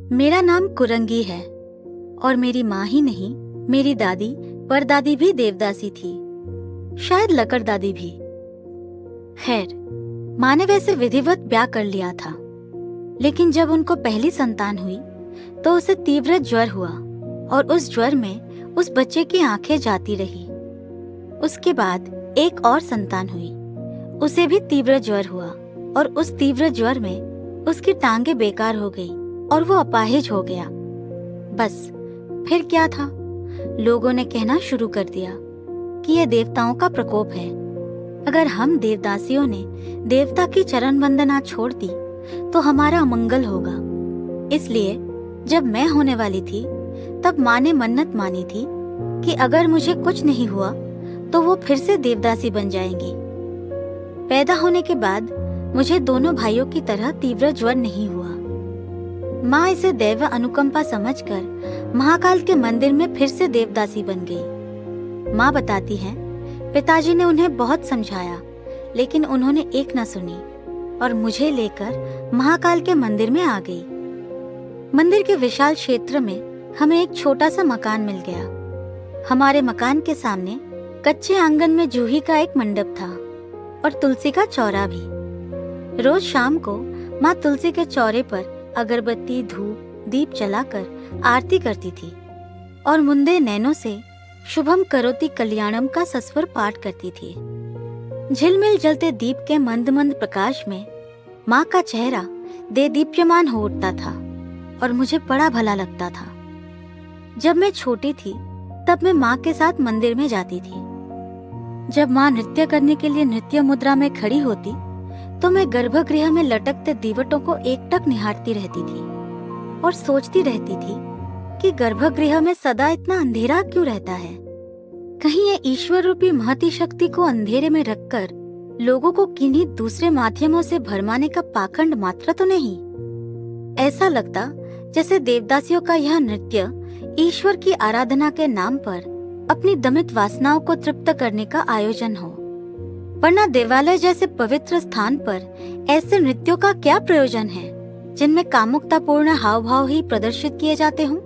मेरा नाम कुरंगी है और मेरी माँ ही नहीं, मेरी दादी परदादी भी देवदासी थी, शायद लकड़ दादी भी। खैर, माँ ने वैसे विधिवत ब्याह कर लिया था, लेकिन जब उनको पहली संतान हुई तो उसे तीव्र ज्वर हुआ और उस ज्वर में उस बच्चे की आंखें जाती रही। उसके बाद एक और संतान हुई, उसे भी तीव्र ज्वर हुआ और उस तीव्र ज्वर में उसकी टांगें बेकार हो गई और वो अपाहिज हो गया। बस फिर क्या था, लोगों ने कहना शुरू कर दिया कि यह देवताओं का प्रकोप है। अगर हम देवदासियों ने देवता की चरण वंदना छोड़ दी तो हमारा अमंगल होगा। इसलिए जब मैं होने वाली थी तब माँ ने मन्नत मानी थी कि अगर मुझे कुछ नहीं हुआ तो वो फिर से देवदासी बन जाएंगी। पैदा होने के बाद मुझे दोनों भाइयों की तरह तीव्र ज्वर नहीं हुआ। माँ इसे दैव अनुकंपा समझकर महाकाल के मंदिर में फिर से देवदासी बन गई। माँ बताती हैं, पिताजी ने उन्हें बहुत समझाया, लेकिन उन्होंने एक न सुनी और मुझे लेकर महाकाल के मंदिर में आ गई। मंदिर के विशाल क्षेत्र में हमें एक छोटा सा मकान मिल गया। हमारे मकान के सामने कच्चे आंगन में जूही का एक मंडप था और तुलसी का चौरा भी। रोज शाम को माँ तुलसी के चौरे पर अगरबत्ती, धूप, दीप जलाकर आरती करती थी और मुंदे नैनों से शुभम करोति कल्याणम का सस्वर पाठ करती थी। झिलमिल जलते दीप के मंद मंद प्रकाश में माँ का चेहरा देदीप्यमान हो उठता था और मुझे बड़ा भला लगता था। जब मैं छोटी थी तब मैं माँ के साथ मंदिर में जाती थी। जब माँ नृत्य करने के लिए नृत्य मुद्रा में खड़ी होती तो मैं गर्भगृह में लटकते दीवटों को एकटक निहारती रहती थी और सोचती रहती थी कि गर्भगृह में सदा इतना अंधेरा क्यों रहता है। कहीं ये ईश्वर रूपी महती शक्ति को अंधेरे में रखकर लोगों को किन्हीं दूसरे माध्यमों से भरमाने का पाखंड मात्र तो नहीं। ऐसा लगता जैसे देवदासियों का यह नृत्य ईश्वर की आराधना के नाम पर अपनी दमित वासनाओं को तृप्त करने का आयोजन हो। वरना देवालय जैसे पवित्र स्थान पर ऐसे नृत्यों का क्या प्रयोजन है जिनमें कामुकतापूर्ण हाव भाव ही प्रदर्शित किए जाते हों।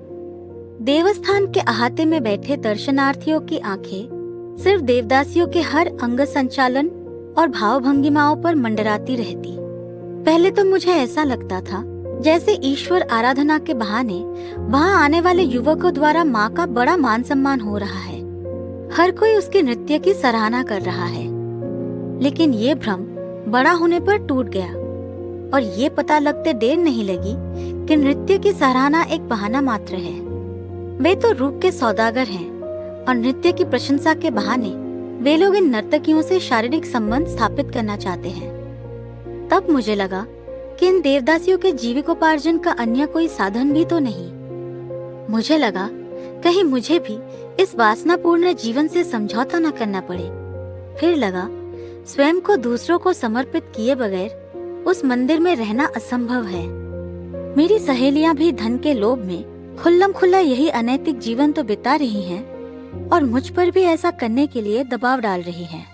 देवस्थान के अहाते में बैठे दर्शनार्थियों की आंखें सिर्फ देवदासियों के हर अंग संचालन और भाव भंगिमाओं पर मंडराती रहती। पहले तो मुझे ऐसा लगता था जैसे ईश्वर आराधना के बहाने वहां आने वाले युवकों द्वारा माँ का बड़ा मान सम्मान हो रहा है। हर कोई उसके नृत्य की सराहना कर रहा है। लेकिन ये भ्रम बड़ा होने पर टूट गया और ये पता लगते देर नहीं लगी कि नृत्य की सराहना एक बहाना मात्र है। वे तो रूप के सौदागर हैं और नृत्य की प्रशंसा के बहाने वे लोग इन नर्तकियों से शारीरिक संबंध स्थापित करना चाहते हैं। तब मुझे लगा कि इन देवदासियों के जीविकोपार्जन का अन्य कोई साधन भी तो नहीं। मुझे लगा कहीं मुझे भी इस वासनापूर्ण जीवन से समझौता न करना पड़े। फिर लगा स्वयं को दूसरों को समर्पित किए बगैर उस मंदिर में रहना असंभव है। मेरी सहेलियां भी धन के लोभ में खुल्लम खुल्ला यही अनैतिक जीवन तो बिता रही हैं और मुझ पर भी ऐसा करने के लिए दबाव डाल रही हैं।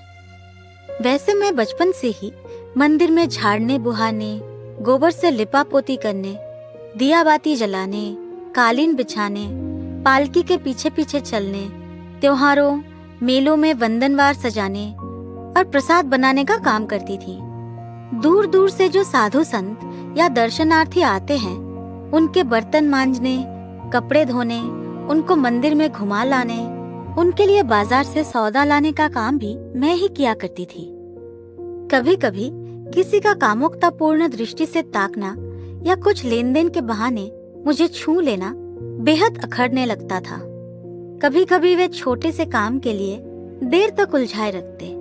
वैसे मैं बचपन से ही मंदिर में झाड़ने बुहाने, गोबर से लिपा पोती करने, दिया बाती जलाने, कालीन बिछाने, पालकी के पीछे पीछे चलने, त्योहारों मेलों में वंदनवार सजाने और प्रसाद बनाने का काम करती थी। दूर दूर से जो साधु संत या दर्शनार्थी आते हैं उनके बर्तन मांजने, कपड़े धोने, उनको मंदिर में घुमा लाने, उनके लिए बाजार से सौदा लाने का काम भी मैं ही किया करती थी। कभी कभी किसी का कामुकतापूर्ण दृष्टि से ताकना या कुछ लेन देन के बहाने मुझे छू लेना बेहद अखरने लगता था। कभी कभी वे छोटे से काम के लिए देर तक उलझाए रखते।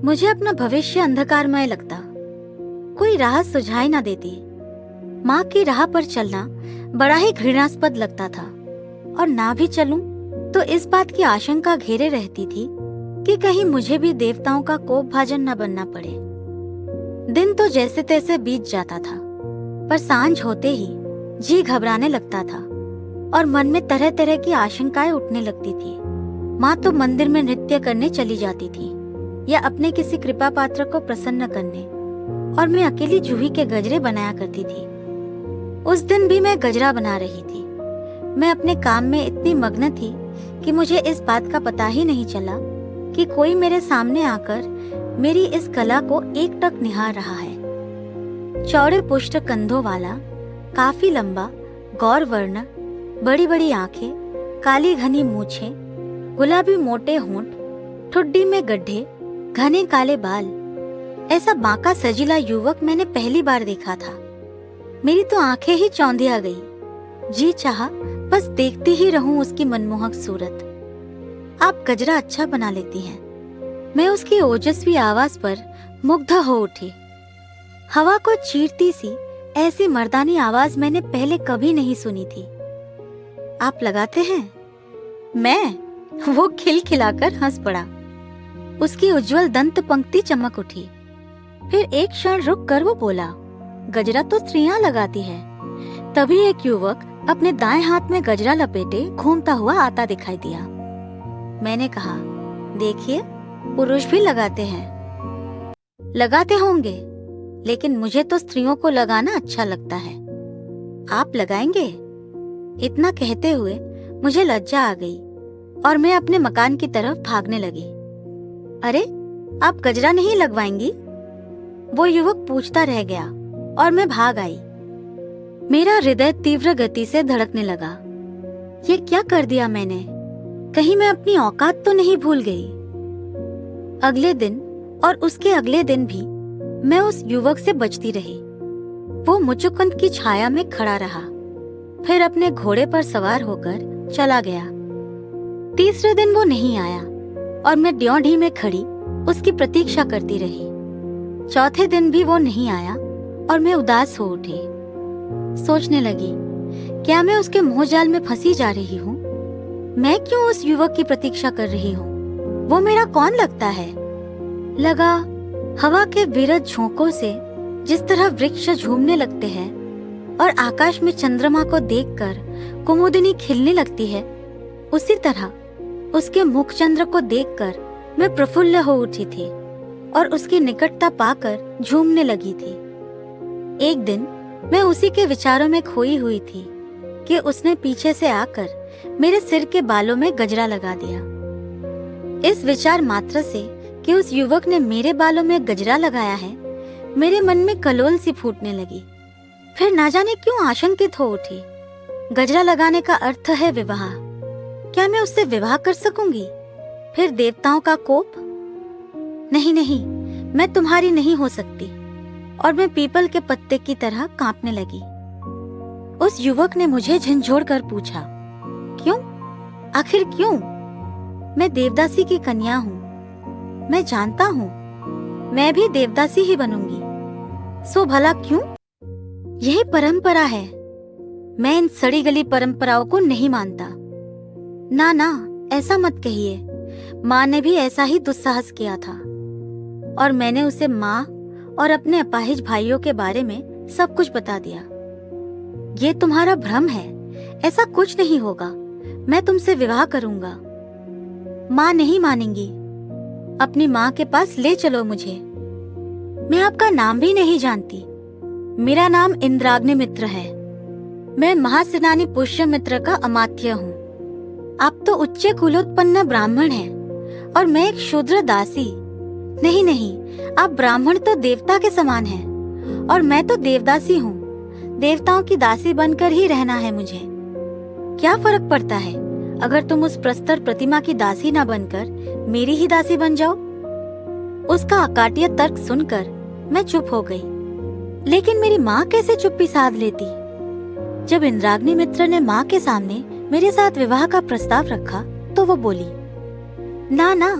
मुझे अपना भविष्य अंधकारमय लगता। कोई राह सुझाई ना देती। माँ की राह पर चलना बड़ा ही घृणास्पद लगता था और ना भी चलूं तो इस बात की आशंका घेरे रहती थी कि कहीं मुझे भी देवताओं का कोप भाजन न बनना पड़े। दिन तो जैसे तैसे बीत जाता था, पर सांझ होते ही जी घबराने लगता था और मन में तरह तरह की आशंकाएं उठने लगती थी। माँ तो मंदिर में नृत्य करने चली जाती थी या अपने किसी कृपा पात्र को प्रसन्न करने, और मैं अकेली जूही के गजरे बनाया करती थी। उस दिन भी मैं गजरा बना रही थी। मैं अपने काम में इतनी मग्न थी कि मुझे इस बात का पता ही नहीं चला कि कोई मेरे सामने आकर मेरी इस कला को एकटक निहार रहा है। चौड़े पुष्ट कंधों वाला, काफी लंबा, गौर वर्ण, बड़ी बड़ी आंखें, काली घनी मूछें, गुलाबी मोटे होंठ, ठुड्डी में गड्ढे, घने काले बाल, ऐसा बांका सजीला युवक मैंने पहली बार देखा था। मेरी तो आंखें ही चौंधिया गई। जी चाहा बस देखती ही रहूं उसकी मनमोहक सूरत। आप गजरा अच्छा बना लेती हैं। मैं उसकी ओजस्वी आवाज पर मुग्ध हो उठी। हवा को चीरती सी ऐसी मर्दानी आवाज मैंने पहले कभी नहीं सुनी थी। आप लगाते हैं? मैं? वो खिलखिलाकर हंस पड़ा। उसकी उज्जवल दंत पंक्ति चमक उठी। फिर एक क्षण रुक कर वो बोला, गजरा तो स्त्रियां लगाती है। तभी एक युवक अपने दाएं हाथ में गजरा लपेटे घूमता हुआ आता दिखाई दिया। मैंने कहा, देखिए, पुरुष भी लगाते हैं। लगाते होंगे, लेकिन मुझे तो स्त्रियों को लगाना अच्छा लगता है। आप लगाएंगे? इतना कहते हुए मुझे लज्जा आ गई और मैं अपने मकान की तरफ भागने लगी। अरे, आप गजरा नहीं लगवाएंगी? वो युवक पूछता रह गया और मैं भाग आई। मेरा हृदय तीव्र गति से धड़कने लगा। ये क्या कर दिया मैंने? कहीं मैं अपनी औकात तो नहीं भूल गई? अगले दिन और उसके अगले दिन भी मैं उस युवक से बचती रही। वो मुचुकुंद की छाया में खड़ा रहा, फिर अपने घोड़े पर सवार होकर चला गया। तीसरे दिन वो नहीं आया और मैं ड्योढ़ी में खड़ी उसकी प्रतीक्षा करती रही। चौथे दिन भी वो नहीं आया और मैं उदास हो उठी। सोचने लगी, क्या मैं उसके मोहजाल में फंसी जा रही हूँ? मैं क्यों उस युवक की प्रतीक्षा कर रही हूँ? वो मेरा कौन लगता है? लगा हवा के विरत झोंकों से जिस तरह वृक्ष झूमने लगते हैं और आकाश में चंद्रमा को देखकर कुमुदिनी खिलने लगती है, उसी तरह उसके मुखचंद्र को देखकर मैं प्रफुल्ल हो उठी थी और उसकी निकटता पाकर झूमने लगी थी। एक दिन मैं उसी के विचारों में खोई हुई थी कि उसने पीछे से आकर मेरे सिर के बालों में गजरा लगा दिया। इस विचार मात्र से कि उस युवक ने मेरे बालों में गजरा लगाया है, मेरे मन में कलोल सी फूटने लगी। फिर ना जाने क्यों आशंकित हो उठी। गजरा लगाने का अर्थ है विवाह। क्या मैं उससे विवाह कर सकूंगी? फिर देवताओं का कोप? नहीं नहीं, मैं तुम्हारी नहीं हो सकती। और मैं पीपल के पत्ते की तरह कांपने लगी। उस युवक ने मुझे झंझोड़ कर पूछा, क्यों? आखिर क्यों? मैं देवदासी की कन्या हूँ। मैं जानता हूँ मैं भी देवदासी ही बनूंगी। सो भला क्यों? यही परंपरा है। मैं इन सड़ी गली परंपराओं को नहीं मानता। ना ना, ऐसा मत कहिए। माँ ने भी ऐसा ही दुस्साहस किया था और मैंने उसे माँ और अपने अपाहिज भाइयों के बारे में सब कुछ बता दिया। ये तुम्हारा भ्रम है, ऐसा कुछ नहीं होगा। मैं तुमसे विवाह करूंगा। माँ नहीं मानेंगी। अपनी माँ के पास ले चलो मुझे। मैं आपका नाम भी नहीं जानती। मेरा नाम इंद्राग्नि मित्र है। मैं महासेनानी पुष्यमित्र का अमात्य हूँ। आप तो उच्च कुलोत्पन्न ब्राह्मण हैं और मैं एक शूद्र दासी। नहीं नहीं, आप ब्राह्मण तो देवता के समान हैं और मैं तो देवदासी हूँ। देवताओं की दासी बनकर ही रहना है मुझे। क्या फर्क पड़ता है अगर तुम उस प्रस्तर प्रतिमा की दासी ना बनकर मेरी ही दासी बन जाओ? उसका अकाट्य तर्क सुनकर मैं चुप हो गई। लेकिन मेरी माँ कैसे चुप्पी साध लेती? जब इंद्राग्नि मित्र ने माँ के सामने मेरे साथ विवाह का प्रस्ताव रखा तो वो बोली, ना ना,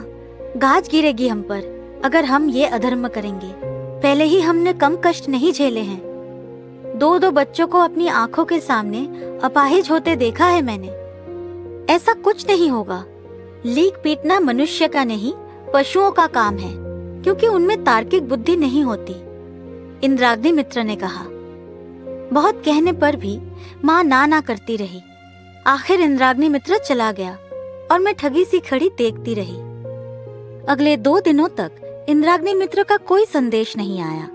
गाज गिरेगी हम पर अगर हम ये अधर्म करेंगे। पहले ही हमने कम कष्ट नहीं झेले हैं। दो दो बच्चों को अपनी आंखों के सामने अपाहिज होते देखा है मैंने। ऐसा कुछ नहीं होगा। लीक पीटना मनुष्य का नहीं, पशुओं का काम है, क्योंकि उनमें तार्किक बुद्धि नहीं होती। इंद्राग्नि मित्र ने कहा। बहुत कहने पर भी माँ ना ना करती रही। आखिर इंद्राग्नि मित्र चला गया और मैं ठगी सी खड़ी देखती रही। अगले 2 दिनों तक इंद्राग्नि मित्र का कोई संदेश नहीं आया।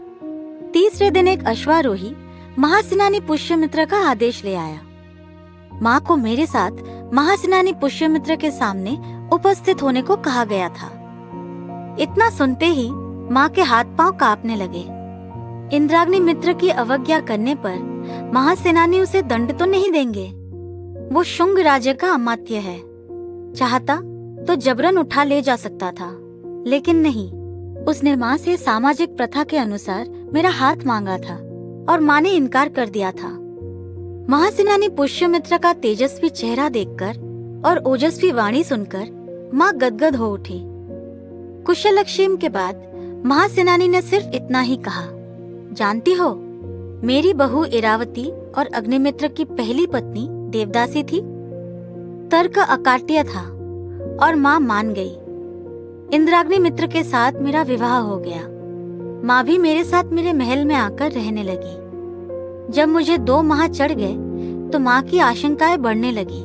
तीसरे दिन एक अश्वारोही महासेनानी पुष्यमित्र का आदेश ले आया। माँ को मेरे साथ महासेनानी पुष्यमित्र के सामने उपस्थित होने को कहा गया था। इतना सुनते ही माँ के हाथ पांव कांपने लगे। इंद्राग्नि मित्र की अवज्ञा करने पर महासेनानी उसे दंड तो नहीं देंगे। वो शुंग राज्य का अमात्य है, चाहता तो जबरन उठा ले जा सकता था, लेकिन नहीं। उसने माँ से सामाजिक प्रथा के अनुसार मेरा हाथ मांगा था और माँ ने इनकार कर दिया था। महासेनानी पुष्यमित्र का तेजस्वी चेहरा देखकर और ओजस्वी वाणी सुनकर माँ गदगद हो उठी। कुशलक्षेम के बाद महासेनानी ने सिर्फ इतना ही कहा, जानती हो, मेरी बहू इरावती और अग्निमित्र की पहली पत्नी देवदासी थी। तर्क अकाट्य था और माँ मान गई। इंद्राग्नि मित्र के साथ मेरा विवाह हो गया। माँ भी मेरे साथ मेरे महल में आकर रहने लगी। जब मुझे 2 माह चढ़ गए तो माँ की आशंकाएं बढ़ने लगी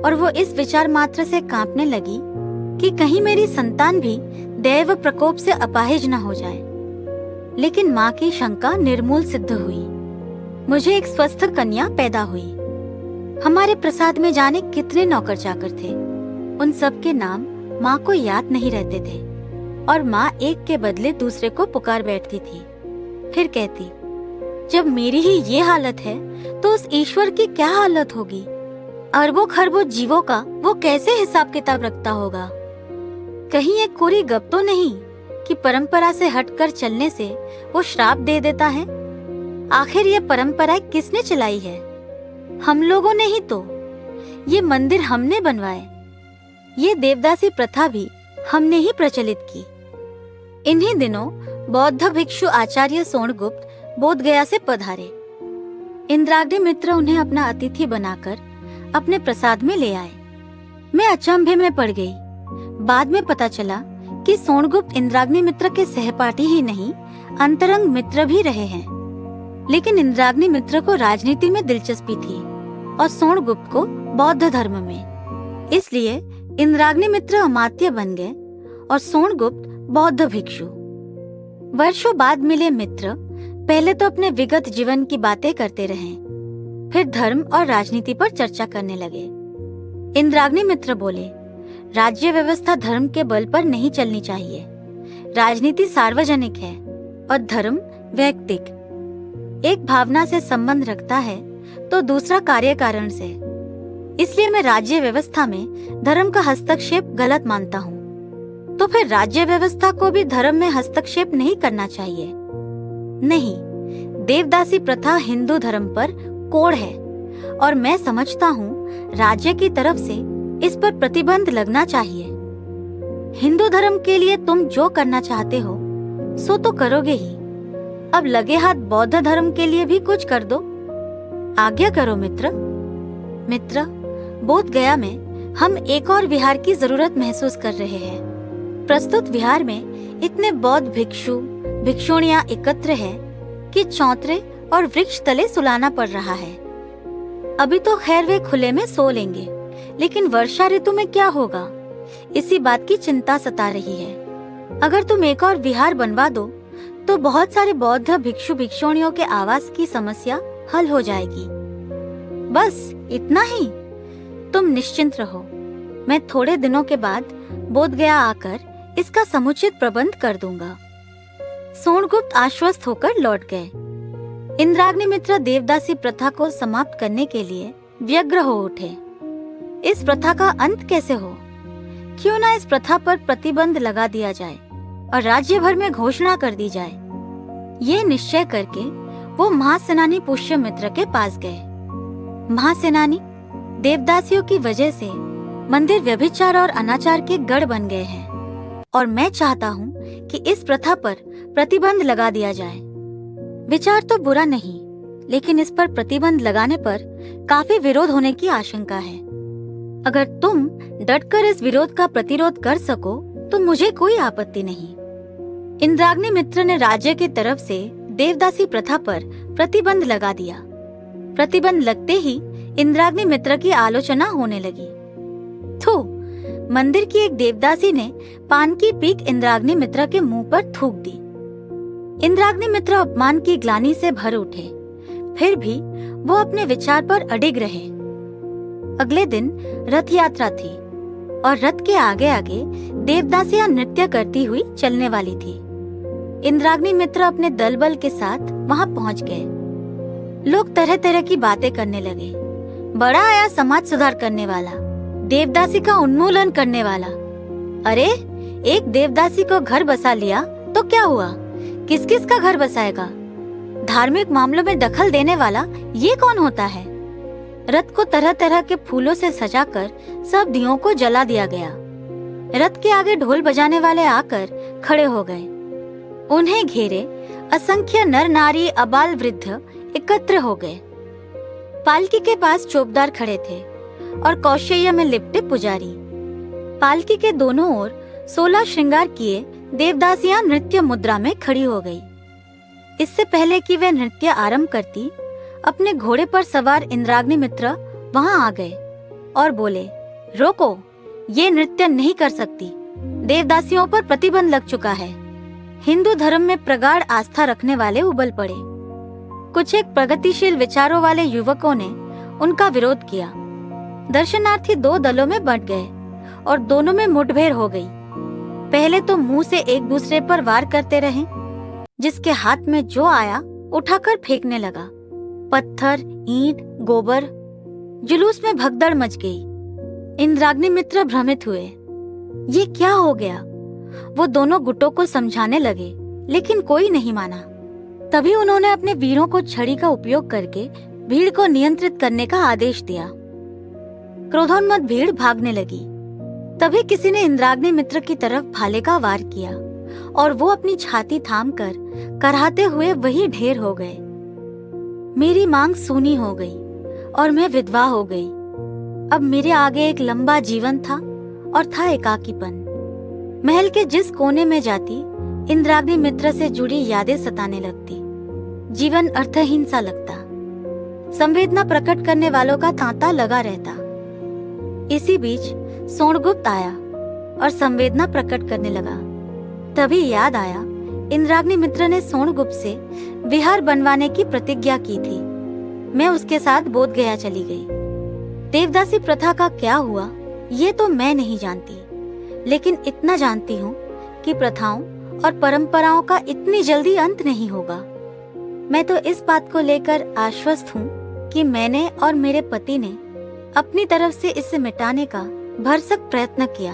और वो इस विचार मात्र से कांपने लगी कि कहीं मेरी संतान भी दैव प्रकोप से अपाहिज न हो जाए। लेकिन माँ की शंका निर्मूल सिद्ध हुई। मुझे एक स्वस्थ कन्या पैदा हुई। हमारे प्रसाद में जाने कितने नौकर चाकर थे, उन सब के नाम माँ को याद नहीं रहते थे और माँ एक के बदले दूसरे को पुकार बैठती थी। फिर कहती, जब मेरी ही ये हालत है तो उस ईश्वर की क्या हालत होगी। अरबों खरबों जीवों का वो कैसे हिसाब किताब रखता होगा। कहीं एक कोरी गप तो नहीं कि परंपरा से हटकर चलने से वो श्राप दे देता है। आखिर ये परंपरा किसने चलाई है? हम लोगों ने ही तो। ये मंदिर हमने बनवाए, ये देवदासी प्रथा भी हमने ही प्रचलित की। इन्हीं दिनों बौद्ध भिक्षु आचार्य सोणगुप्त बोधगया से पधारे। इंद्राग्नि मित्र उन्हें अपना अतिथि बनाकर अपने प्रसाद में ले आए। मैं अचंभे में पड़ गई। बाद में पता चला कि सोणगुप्त इंद्राग्नि मित्र के सहपाठी ही नहीं, अंतरंग मित्र भी रहे हैं। लेकिन इंद्राग्नि मित्र को राजनीति में दिलचस्पी थी और सोणगुप्त को बौद्ध धर्म में। इसलिए इंद्राग्नि मित्र अमात्य बन गए और सोणगुप्त बौद्ध भिक्षु। वर्षों बाद मिले मित्र पहले तो अपने विगत जीवन की बातें करते रहे, फिर धर्म और राजनीति पर चर्चा करने लगे। इंद्राग्नि मित्र बोले, राज्य व्यवस्था धर्म के बल पर नहीं चलनी चाहिए। राजनीति सार्वजनिक है और धर्म वैयक्तिक। एक भावना से संबंध रखता है तो दूसरा कार्य कारण से। इसलिए मैं राज्य व्यवस्था में धर्म का हस्तक्षेप गलत मानता हूँ। तो फिर राज्य व्यवस्था को भी धर्म में हस्तक्षेप नहीं करना चाहिए। नहीं, देवदासी प्रथा हिंदू धर्म पर कोड़ है और मैं समझता हूँ राज्य की तरफ से इस पर प्रतिबंध लगना चाहिए। हिंदू धर्म के लिए तुम जो करना चाहते हो सो तो करोगे ही। अब लगे हाथ बौद्ध धर्म के लिए भी कुछ कर दो। आज्ञा करो मित्र। मित्र, बोधगया में हम एक और विहार की जरूरत महसूस कर रहे हैं। प्रस्तुत विहार में इतने बौद्ध भिक्षु भिक्षुणियां एकत्र हैं कि चौतरे और वृक्ष तले सुलाना पड़ रहा है। अभी तो खैर वे खुले में सो लेंगे, लेकिन वर्षा ऋतु में क्या होगा, इसी बात की चिंता सता रही है। अगर तुम एक और विहार बनवा दो तो बहुत सारे बौद्ध भिक्षु भिक्षुणियों के आवास की समस्या हल हो जाएगी। बस इतना ही। तुम निश्चिंत रहो, मैं थोड़े दिनों के बाद बोधगया आकर इसका समुचित प्रबंध कर दूंगा। सोणगुप्त आश्वस्त होकर लौट गए। इंद्राग्नि मित्र देवदासी प्रथा को समाप्त करने के लिए व्यग्र हो उठे। इस प्रथा का अंत कैसे हो? क्यों ना इस प्रथा पर प्रतिबंध लगा दिया जाए और राज्य भर में घोषणा कर दी जाए। ये निश्चय करके वो महासेनानी पुष्यमित्र के पास गए। महासेनानी, देवदासियों की वजह से मंदिर व्यभिचार और अनाचार के गढ़ बन गए हैं और मैं चाहता हूँ कि इस प्रथा पर प्रतिबंध लगा दिया जाए। विचार तो बुरा नहीं, लेकिन इस पर प्रतिबंध लगाने पर काफी विरोध होने की आशंका है। अगर तुम डटकर इस विरोध का प्रतिरोध कर सको तो मुझे कोई आपत्ति नहीं। इंद्राग्नि मित्र ने राज्य की तरफ से देवदासी प्रथा पर प्रतिबंध लगा दिया। प्रतिबंध लगते ही इंद्राग्नि मित्र की आलोचना होने लगी। थू, मंदिर की एक देवदासी ने पान की पीक इंद्राग्नि मित्र के मुंह पर थूक दी। इंद्राग्नि मित्र अपमान की ग्लानि से भर उठे। फिर भी वो अपने विचार पर अडिग रहे। अगले दिन रथ यात्रा थी और रथ के आगे आगे देवदासियां नृत्य करती हुई चलने वाली थी। इंद्राग्नि मित्र अपने दल बल के साथ वहां पहुंच गए। लोग तरह तरह की बातें करने लगे। बड़ा आया समाज सुधार करने वाला, देवदासी का उन्मूलन करने वाला। अरे, एक देवदासी को घर बसा लिया तो क्या हुआ, किस किस का घर बसाएगा? धार्मिक मामलों में दखल देने वाला ये कौन होता है? रथ को तरह तरह के फूलों से सजाकर सब दियों को जला दिया गया। रथ के आगे ढोल बजाने वाले आकर खड़े हो गए। उन्हें घेरे असंख्य नर नारी अबाल वृद्ध एकत्र हो गए। पालकी के पास चौबदार खड़े थे और कौशेय में लिपटे पुजारी। पालकी के दोनों ओर 16 श्रृंगार किए देवदासियां नृत्य मुद्रा में खड़ी हो गई। इससे पहले कि वे नृत्य आरंभ करती, अपने घोड़े पर सवार इंद्राग्नि मित्र वहां आ गए और बोले, रोको, ये नृत्य नहीं कर सकती। देवदासियों पर प्रतिबंध लग चुका है। हिंदू धर्म में प्रगाढ़ आस्था रखने वाले उबल पड़े। कुछ एक प्रगतिशील विचारों वाले युवकों ने उनका विरोध किया। दर्शनार्थी दो दलों में बंट गए और दोनों में मुठभेड़ हो गई। पहले तो मुंह से एक दूसरे पर वार करते रहे। जिसके हाथ में जो आया उठाकर फेंकने लगा। पत्थर, ईंट, गोबर, जुलूस में भगदड़ मच गई। इंद्राग्नि मित्र भ्रमित हुए। ये क्या हो गया? वो दोनों गुटों को समझाने लगे, लेकिन कोई नहीं माना। तभी उन्होंने अपने वीरों को छड़ी का उपयोग करके भीड़ को नियंत्रित करने का आदेश दिया। क्रोधोन्मत्त भीड़ भागने लगी। तभी किसी ने इंद्राग्नि मित्र की तरफ भाले का वार किया और वो अपनी छाती थामकर कराहते हुए वही ढेर हो गए। मेरी मांग सूनी हो गई और मैं विधवा हो गई। अब मेरे आगे एक लंबा जीवन था और था एकाकीपन। महल के जिस कोने में जाती, इंद्राग्नि मित्र से जुड़ी यादें सताने लगती। जीवन अर्थहीन सा लगता। संवेदना प्रकट करने वालों का तांता लगा रहता। इसी बीच सोणगुप्त आया और संवेदना प्रकट करने लगा। तभी याद आया, इंद्राग्नि मित्र ने सोणगुप्त से विहार बनवाने की प्रतिज्ञा की थी। मैं उसके साथ बोध गया चली गई। देवदासी प्रथा का क्या हुआ ये तो मैं नहीं जानती, लेकिन इतना जानती हूँ कि प्रथाओं और परंपराओं का इतनी जल्दी अंत नहीं होगा। मैं तो इस बात को लेकर आश्वस्त हूँ कि मैंने और मेरे पति ने अपनी तरफ से इसे मिटाने का भरसक प्रयत्न किया।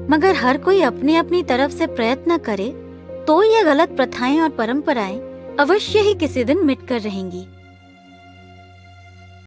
मगर हर कोई अपनी अपनी तरफ से प्रयत्न करे तो ये गलत प्रथाएं और परंपराएं अवश्य ही किसी दिन मिटकर रहेंगी।